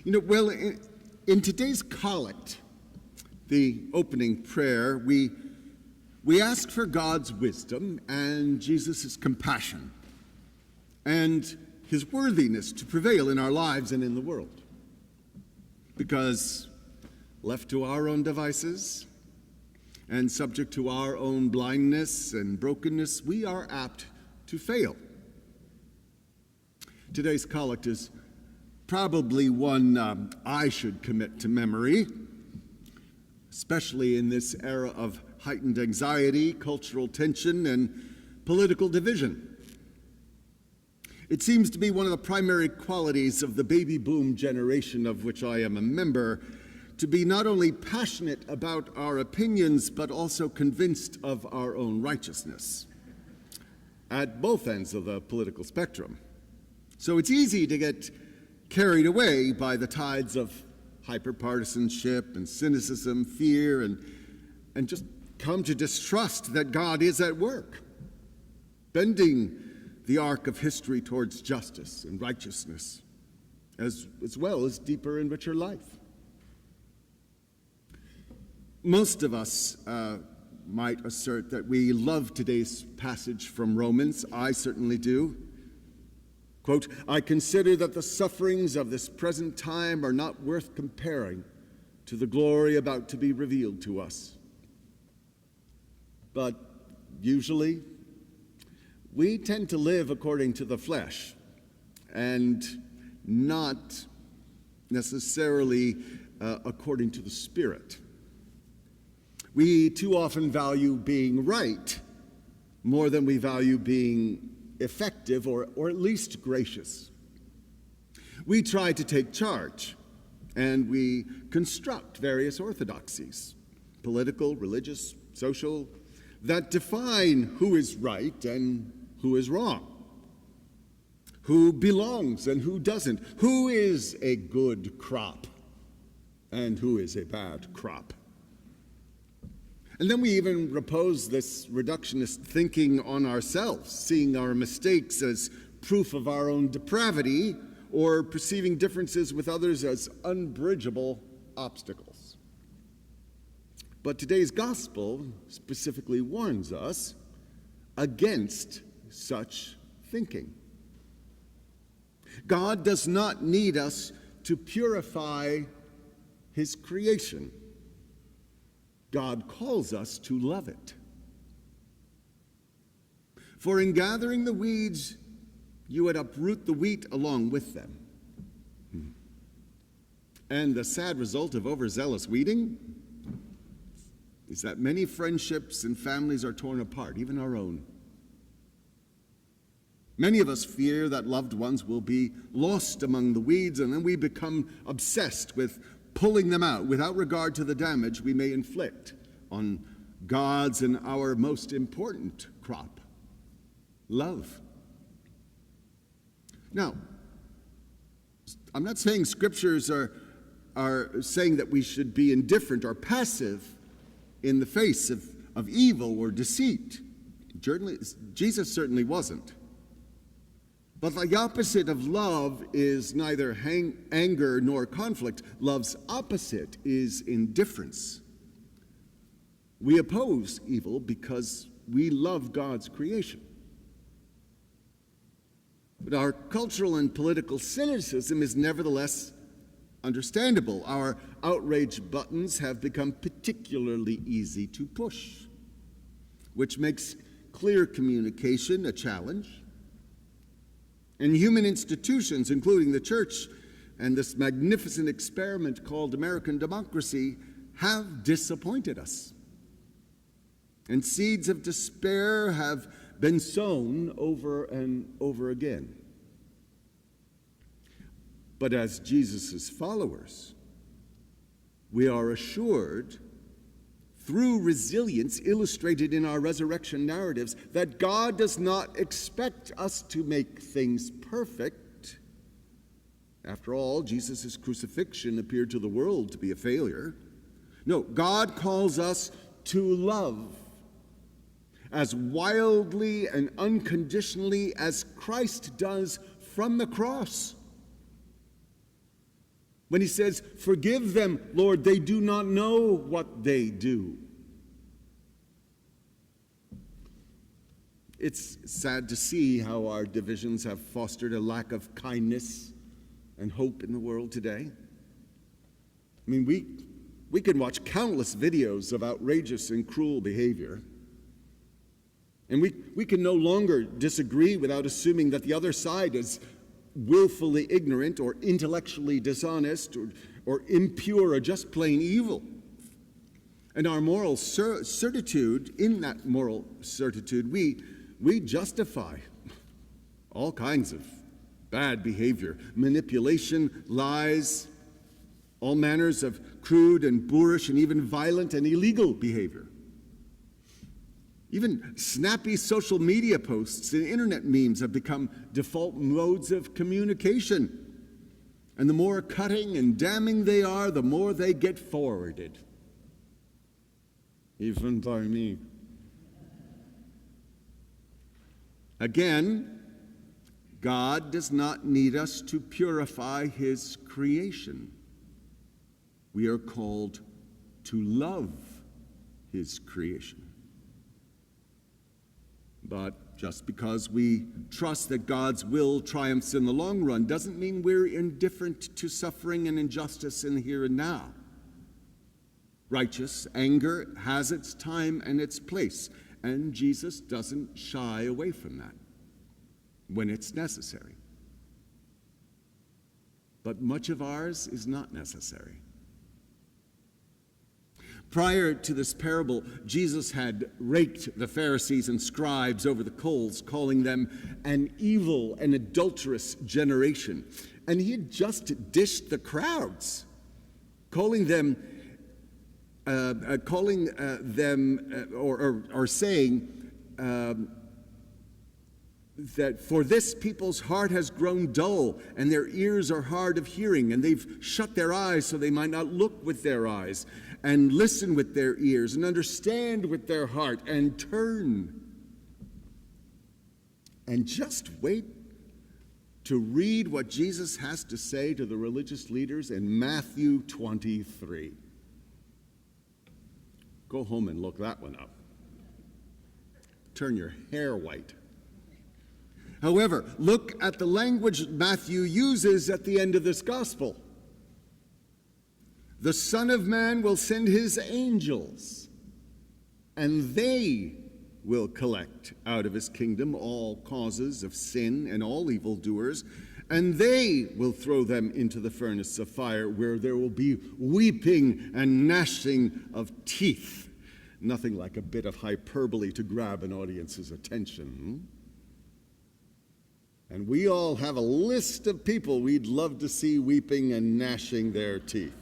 Well, in today's collect, the opening prayer, we ask for God's wisdom and Jesus' compassion and his worthiness to prevail in our lives and in the world. Because left to our own devices and subject to our own blindness and brokenness, we are apt to fail. Today's collect is probably one I should commit to memory, especially in this era of heightened anxiety, cultural tension, and political division. It seems to be one of the primary qualities of the baby boom generation of which I am a member, to be not only passionate about our opinions, but also convinced of our own righteousness at both ends of the political spectrum. So it's easy to get carried away by the tides of hyperpartisanship and cynicism, fear, and just come to distrust that God is at work, bending the arc of history towards justice and righteousness, as well as deeper and richer life. Most of us might assert that we love today's passage from Romans. I certainly do. Quote, "I consider that the sufferings of this present time are not worth comparing to the glory about to be revealed to us." But usually, we tend to live according to the flesh and not necessarily according to the Spirit. We too often value being right more than we value being effective or at least gracious. We try to take charge, and we construct various orthodoxies, political, religious, social, that define who is right and who is wrong, who belongs and who doesn't, who is a good crop and who is a bad crop. And then we even repose this reductionist thinking on ourselves, seeing our mistakes as proof of our own depravity or perceiving differences with others as unbridgeable obstacles. But today's gospel specifically warns us against such thinking. God does not need us to purify his creation. God calls us to love it. For in gathering the weeds, you would uproot the wheat along with them. And the sad result of overzealous weeding is that many friendships and families are torn apart, even our own. Many of us fear that loved ones will be lost among the weeds, and then we become obsessed with pulling them out without regard to the damage we may inflict on God's and our most important crop, love. Now, I'm not saying scriptures are saying that we should be indifferent or passive in the face of evil or deceit. Jesus certainly wasn't. But the opposite of love is neither anger nor conflict. Love's opposite is indifference. We oppose evil because we love God's creation. But our cultural and political cynicism is nevertheless understandable. Our outrage buttons have become particularly easy to push, which makes clear communication a challenge. And human institutions, including the church and this magnificent experiment called American democracy, have disappointed us. And seeds of despair have been sown over and over again. But as Jesus' followers, we are assured through resilience illustrated in our resurrection narratives that God does not expect us to make things perfect. After all, Jesus' crucifixion appeared to the world to be a failure. No, God calls us to love as wildly and unconditionally as Christ does from the cross. When he says, "Forgive them, Lord, they do not know what they do." It's sad to see how our divisions have fostered a lack of kindness and hope in the world today. I mean, we can watch countless videos of outrageous and cruel behavior. And we can no longer disagree without assuming that the other side is willfully ignorant or intellectually dishonest or impure or just plain evil. And our moral certitude, in that moral certitude, we justify all kinds of bad behavior, manipulation, lies, all manners of crude and boorish and even violent and illegal behavior. Even snappy social media posts and internet memes have become default modes of communication. And the more cutting and damning they are, the more they get forwarded. Even by me. Again, God does not need us to purify his creation. We are called to love his creation. But just because we trust that God's will triumphs in the long run doesn't mean we're indifferent to suffering and injustice in the here and now. Righteous anger has its time and its place, and Jesus doesn't shy away from that when it's necessary. But much of ours is not necessary. Prior to this parable, Jesus had raked the Pharisees and scribes over the coals, calling them an evil and adulterous generation. And he had just dished the crowds, calling them saying that for this people's heart has grown dull, and their ears are hard of hearing, and they've shut their eyes so they might not look with their eyes, and listen with their ears, and understand with their heart, and turn. And just wait to read what Jesus has to say to the religious leaders in Matthew 23. Go home and look that one up. Turn your hair white. However, look at the language Matthew uses at the end of this gospel. The Son of Man will send his angels, and they will collect out of his kingdom all causes of sin and all evildoers, and they will throw them into the furnace of fire, where there will be weeping and gnashing of teeth. Nothing like a bit of hyperbole to grab an audience's attention. And we all have a list of people we'd love to see weeping and gnashing their teeth.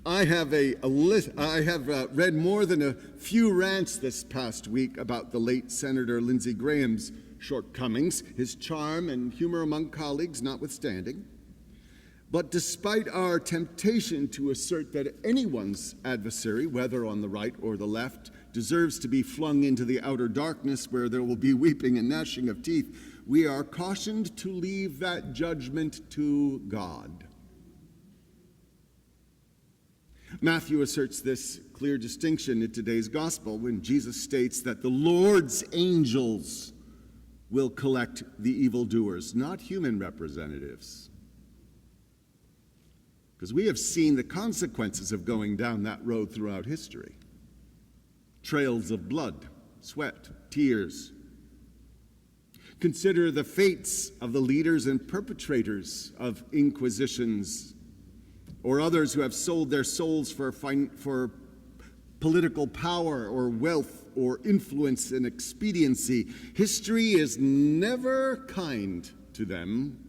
I have read more than a few rants this past week about the late Senator Lindsey Graham's shortcomings, his charm and humor among colleagues notwithstanding. But despite our temptation to assert that anyone's adversary, whether on the right or the left, deserves to be flung into the outer darkness where there will be weeping and gnashing of teeth, we are cautioned to leave that judgment to God. Matthew asserts this clear distinction in today's gospel when Jesus states that the Lord's angels will collect the evildoers, not human representatives. Because we have seen the consequences of going down that road throughout history. Trails of blood, sweat, tears. Consider the fates of the leaders and perpetrators of inquisitions, or others who have sold their souls for political power or wealth or influence and expediency. History is never kind to them,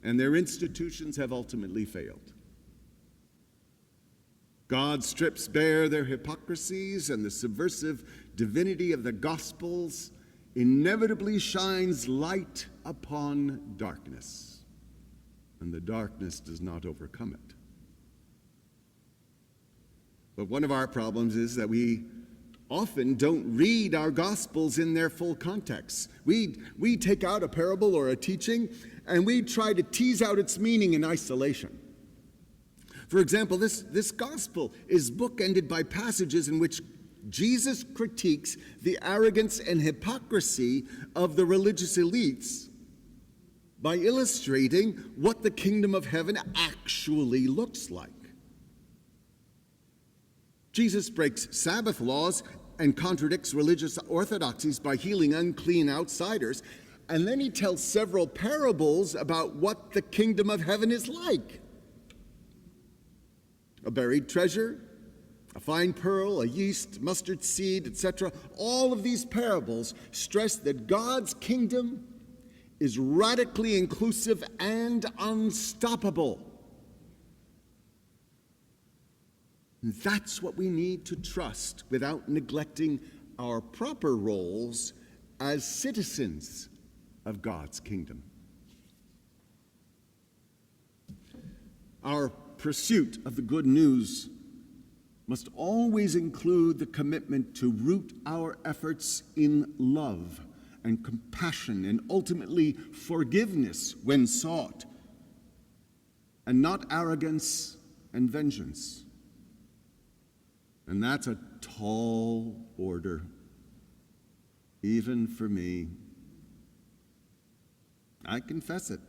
and their institutions have ultimately failed. God strips bare their hypocrisies, and the subversive divinity of the Gospels inevitably shines light upon darkness, and the darkness does not overcome it. But one of our problems is that we often don't read our Gospels in their full context. We take out a parable or a teaching, and we try to tease out its meaning in isolation. For example, this gospel is bookended by passages in which Jesus critiques the arrogance and hypocrisy of the religious elites by illustrating what the kingdom of heaven actually looks like. Jesus breaks Sabbath laws and contradicts religious orthodoxies by healing unclean outsiders, and then he tells several parables about what the kingdom of heaven is like. A buried treasure, a fine pearl, a yeast, mustard seed, etc. All of these parables stress that God's kingdom is radically inclusive and unstoppable. And that's what we need to trust without neglecting our proper roles as citizens of God's kingdom. Our pursuit of the good news must always include the commitment to root our efforts in love and compassion and ultimately forgiveness when sought, and not arrogance and vengeance. And that's a tall order, even for me. I confess it.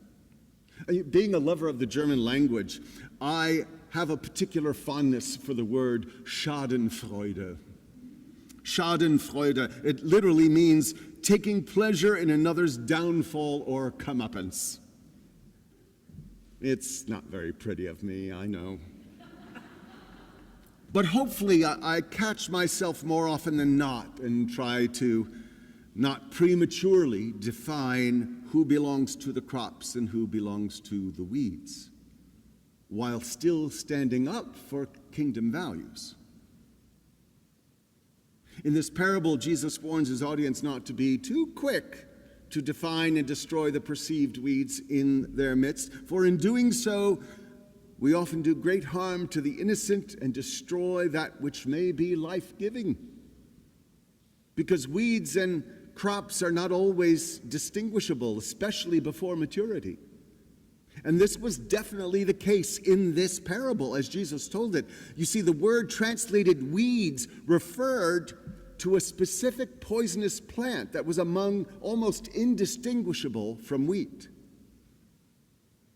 Being a lover of the German language, I have a particular fondness for the word Schadenfreude. Schadenfreude, it literally means taking pleasure in another's downfall or comeuppance. It's not very pretty of me, I know. But hopefully I catch myself more often than not and try to not prematurely define who belongs to the crops and who belongs to the weeds, while still standing up for kingdom values. In this parable, Jesus warns his audience not to be too quick to define and destroy the perceived weeds in their midst, for in doing so, we often do great harm to the innocent and destroy that which may be life-giving. Because weeds and crops are not always distinguishable, especially before maturity. And this was definitely the case in this parable, as Jesus told it. You see, the word translated weeds referred to a specific poisonous plant that was among almost indistinguishable from wheat.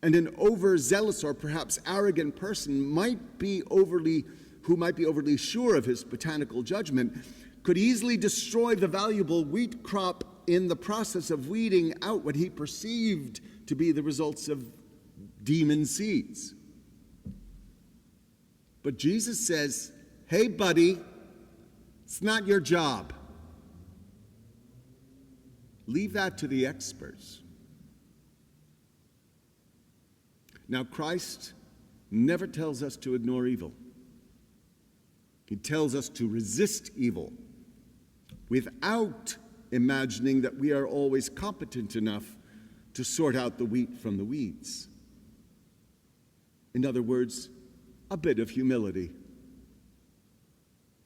And an overzealous or perhaps arrogant person who might be overly sure of his botanical judgment could easily destroy the valuable wheat crop in the process of weeding out what he perceived to be the results of demon seeds. But Jesus says, hey, buddy, it's not your job. Leave that to the experts. Now, Christ never tells us to ignore evil. He tells us to resist evil without imagining that we are always competent enough to sort out the wheat from the weeds. In other words, a bit of humility.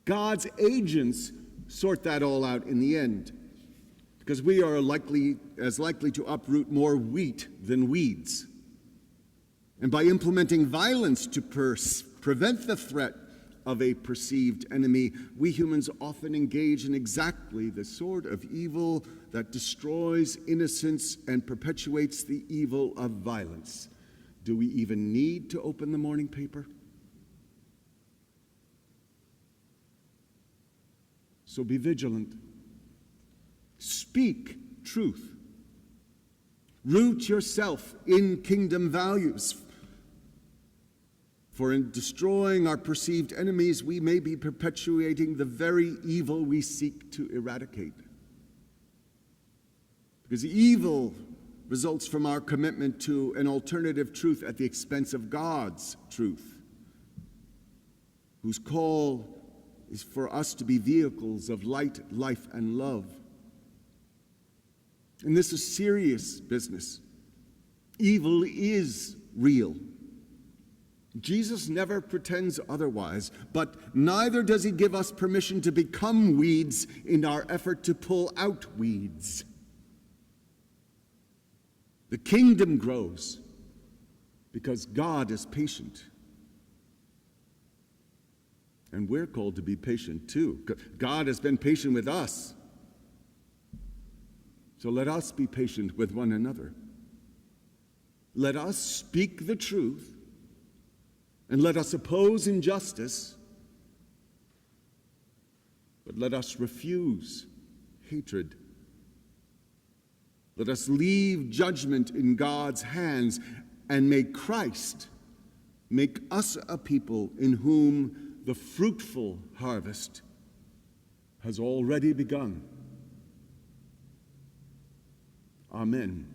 God's agents sort that all out in the end, because we are as likely to uproot more wheat than weeds. And by implementing violence to prevent the threat of a perceived enemy, we humans often engage in exactly the sort of evil that destroys innocence and perpetuates the evil of violence. Do we even need to open the morning paper? So be vigilant. Speak truth. Root yourself in kingdom values. For in destroying our perceived enemies, we may be perpetuating the very evil we seek to eradicate. Because evil results from our commitment to an alternative truth at the expense of God's truth, whose call is for us to be vehicles of light, life, and love. And this is serious business. Evil is real. Jesus never pretends otherwise, but neither does he give us permission to become weeds in our effort to pull out weeds. The kingdom grows because God is patient. And we're called to be patient too. God has been patient with us. So let us be patient with one another. Let us speak the truth, and let us oppose injustice, but let us refuse hatred. Let us leave judgment in God's hands and make Christ make us a people in whom the fruitful harvest has already begun. Amen.